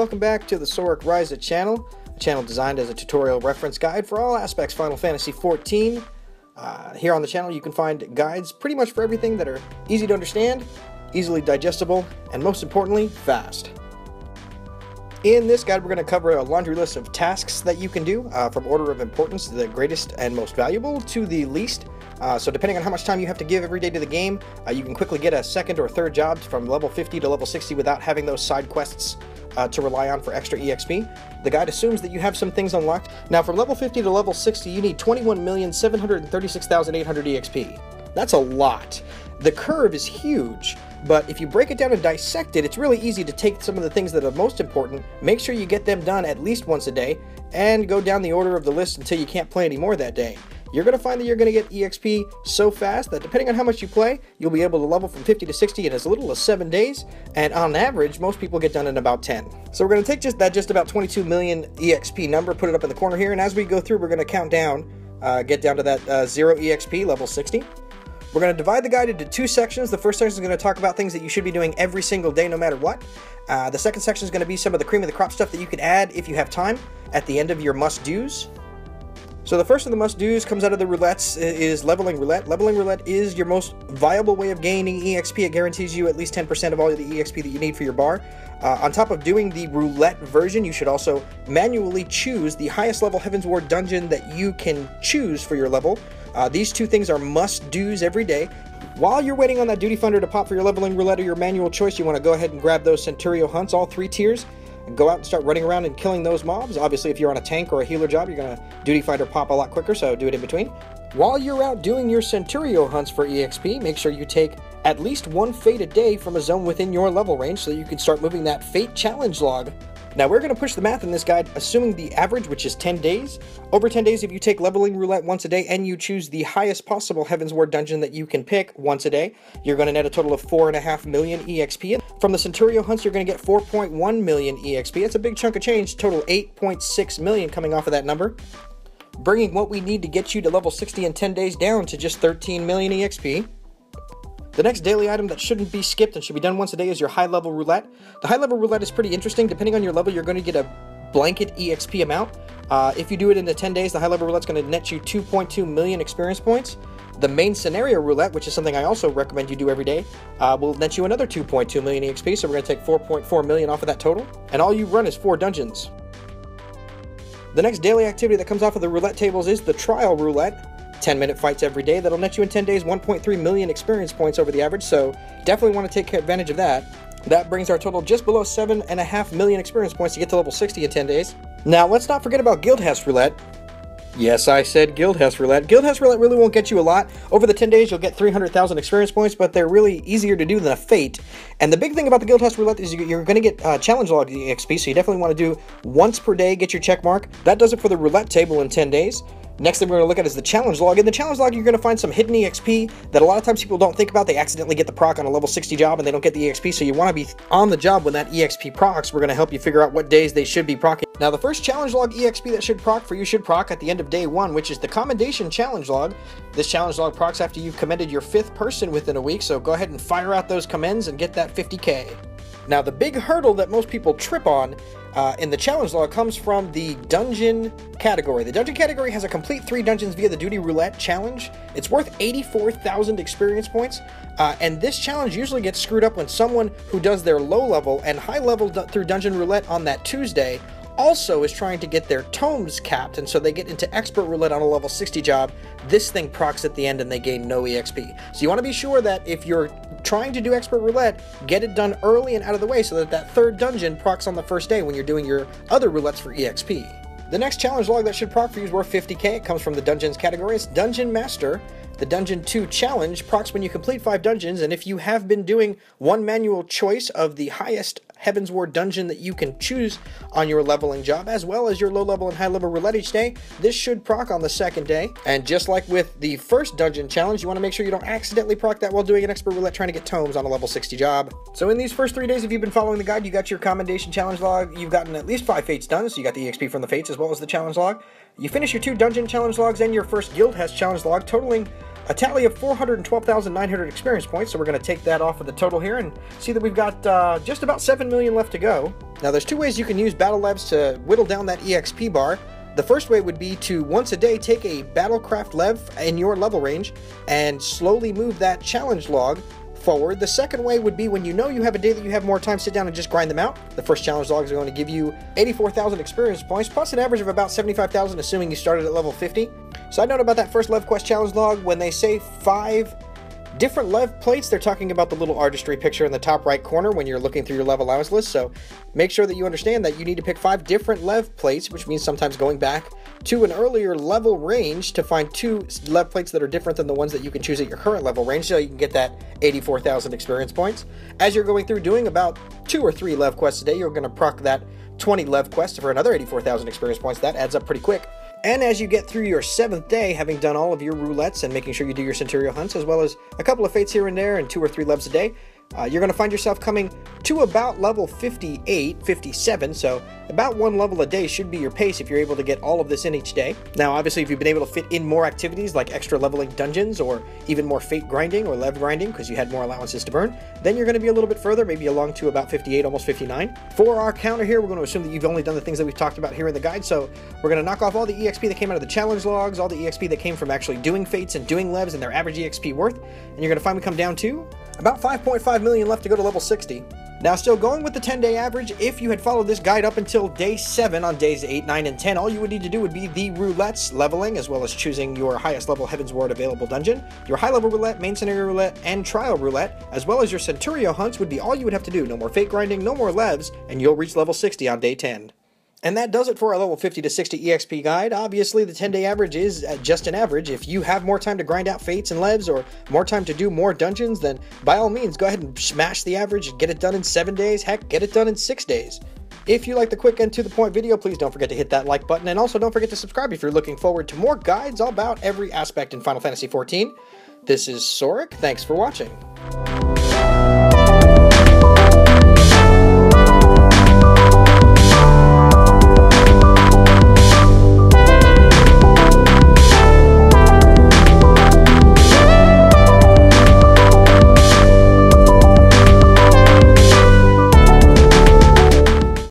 welcome back to the Soric Reisa channel, a channel designed as a tutorial reference guide for all aspects Final Fantasy XIV. Here on the channel you can find guides pretty much for everything that are easy to understand, easily digestible, and most importantly, fast. In this guide we're going to cover a laundry list of tasks that you can do from order of importance, the greatest and most valuable to the least. So depending on how much time you have to give every day to the game, you can quickly get a second or third job from level 50 to level 60 without having those side quests to rely on for extra EXP. The guide assumes that you have some things unlocked. Now from level 50 to level 60 you need 21,736,800 EXP. That's a lot. The curve is huge, but if you break it down and dissect it, it's really easy to take some of the things that are most important, make sure you get them done at least once a day, and go down the order of the list until you can't play anymore that day. You're going to find that you're going to get EXP so fast that depending on how much you play, you'll be able to level from 50 to 60 in as little as 7 days, and on average, most people get done in about 10. So we're going to take just about 22 million EXP number, put it up in the corner here, and as we go through, we're going to count down, get down to that 0 EXP, level 60. We're going to divide the guide into two sections. The first section is going to talk about things that you should be doing every single day, no matter what. The second section is going to be some of the cream of the crop stuff that you can add if you have time at the end of your must-dos. So the first of the must-dos comes out of the roulettes is leveling roulette. Leveling roulette is your most viable way of gaining EXP. It guarantees you at least 10% of all the EXP that you need for your bar. On top of doing the roulette version, you should also manually choose the highest level Heavensward dungeon that you can choose for your level. These two things are must-dos every day. While you're waiting on that duty funder to pop for your leveling roulette or your manual choice, you want to go ahead and grab those Centurio hunts, all 3 tiers, and go out and start running around and killing those mobs. Obviously, if you're on a tank or a healer job, you're going to duty finder pop a lot quicker, so do it in between. While you're out doing your Centurio hunts for EXP, make sure you take at least 1 fate a day from a zone within your level range so that you can start moving that fate challenge log. Now we're going to push the math in this guide, assuming the average, which is 10 days. Over 10 days, if you take leveling roulette once a day and you choose the highest possible Heavensward dungeon that you can pick once a day, you're going to net a total of 4.5 million EXP. From the Centurio hunts, you're going to get 4.1 million EXP. That's a big chunk of change, total 8.6 million coming off of that number, bringing what we need to get you to level 60 in 10 days down to just 13 million EXP. The next daily item that shouldn't be skipped and should be done once a day is your high-level roulette. The high-level roulette is pretty interesting. Depending on your level, you're going to get a blanket EXP amount. If you do it in the 10 days, the high-level roulette is going to net you 2.2 million experience points. The main scenario roulette, which is something I also recommend you do every day, will net you another 2.2 million EXP, so we're going to take 4.4 million off of that total. And all you run is 4 dungeons. The next daily activity that comes off of the roulette tables is the trial roulette. 10-minute fights every day. That'll net you in 10 days 1.3 million experience points over the average, so definitely want to take advantage of that. That brings our total just below 7.5 million experience points to get to level 60 in 10 days. Now, let's not forget about Guildhouse Roulette. Yes, I said Guildhouse Roulette. Guildhouse Roulette really won't get you a lot. Over the 10 days, you'll get 300,000 experience points, but they're really easier to do than a Fate. And the big thing about the Guildhouse Roulette is you're going to get challenge log EXP, so you definitely want to do once per day, get your check mark. That does it for the roulette table in 10 days. Next thing we're going to look at is the challenge log. In the challenge log, you're going to find some hidden EXP that a lot of times people don't think about. They accidentally get the proc on a level 60 job and they don't get the EXP, so you want to be on the job when that EXP procs. We're going to help you figure out what days they should be procking. Now, the first challenge log EXP that should proc for you should proc at the end of day 1, which is the commendation challenge log. This challenge log procs after you've commended your 5th person within a week, so go ahead and fire out those commends and get that 50k. Now, the big hurdle that most people trip on in the challenge log comes from the dungeon category. The dungeon category has a complete 3 dungeons via the duty roulette challenge. It's worth 84,000 experience points, and this challenge usually gets screwed up when someone who does their low level and high level through dungeon roulette on that Tuesday also is trying to get their tomes capped, and so they get into expert roulette on a level 60 job. This thing procs at the end and they gain no EXP. So you want to be sure that if you're trying to do expert roulette, get it done early and out of the way so that that 3rd dungeon procs on the first day when you're doing your other roulettes for EXP. The next challenge log that should proc for you is worth 50k. It comes from the dungeons category. It's Dungeon Master. The Dungeon 2 challenge procs when you complete 5 dungeons, and if you have been doing one manual choice of the highest Heavensward dungeon that you can choose on your leveling job, as well as your low level and high level roulette each day, this should proc on the 2nd day. And just like with the first dungeon challenge, you want to make sure you don't accidentally proc that while doing an expert roulette trying to get tomes on a level 60 job. So in these first 3 days, if you've been following the guide, you got your commendation challenge log, you've gotten at least 5 fates done, so you got the EXP from the fates as well as the challenge log. You finish your 2 dungeon challenge logs and your first Guildhouse challenge log, totaling a tally of 412,900 experience points, so we're going to take that off of the total here and see that we've got just about 7 million left to go. Now there's two ways you can use battle levs to whittle down that EXP bar. The first way would be to once a day take a battlecraft lev in your level range and slowly move that challenge log forward. The second way would be when you know you have a day that you have more time, sit down and just grind them out. The first challenge logs are going to give you 84,000 experience points, plus an average of about 75,000, assuming you started at level 50. Side note about that first Lev Quest challenge log, when they say 5 different Lev plates, they're talking about the little artistry picture in the top right corner when you're looking through your Lev allowance list, so make sure that you understand that you need to pick 5 different Lev plates, which means sometimes going back to an earlier level range to find 2 Lev plates that are different than the ones that you can choose at your current level range, so you can get that 84,000 experience points. As you're going through doing about 2 or 3 Lev quests a day, you're going to proc that 20 Lev quest for another 84,000 experience points. That adds up pretty quick. And as you get through your 7th day, having done all of your roulettes and making sure you do your Centurio hunts, as well as a couple of fates here and there and 2 or 3 levs a day, you're going to find yourself coming to about level 58, 57, so about 1 level a day should be your pace if you're able to get all of this in each day. Now, obviously, if you've been able to fit in more activities like extra leveling dungeons or even more fate grinding or lev grinding because you had more allowances to burn, then you're going to be a little bit further, maybe along to about 58, almost 59. For our counter here, we're going to assume that you've only done the things that we've talked about here in the guide, so we're going to knock off all the EXP that came out of the challenge logs, all the EXP that came from actually doing fates and doing levs and their average EXP worth, and you're going to find we come down to about 5.5 million left to go to level 60. Now, still going with the 10-day average, if you had followed this guide up until day 7 on days 8, 9, and 10, all you would need to do would be the roulettes leveling, as well as choosing your highest level Heaven's Ward available dungeon. Your high-level roulette, main scenario roulette, and trial roulette, as well as your Centurio hunts would be all you would have to do. No more fate grinding, no more levs, and you'll reach level 60 on day 10. And that does it for our level 50 to 60 EXP guide. Obviously, the 10-day average is just an average. If you have more time to grind out fates and levs or more time to do more dungeons, then by all means, go ahead and smash the average and get it done in 7 days. Heck, get it done in 6 days. If you like the quick and to-the-point video, please don't forget to hit that like button, and also don't forget to subscribe if you're looking forward to more guides all about every aspect in Final Fantasy XIV. This is Soric. Thanks for watching.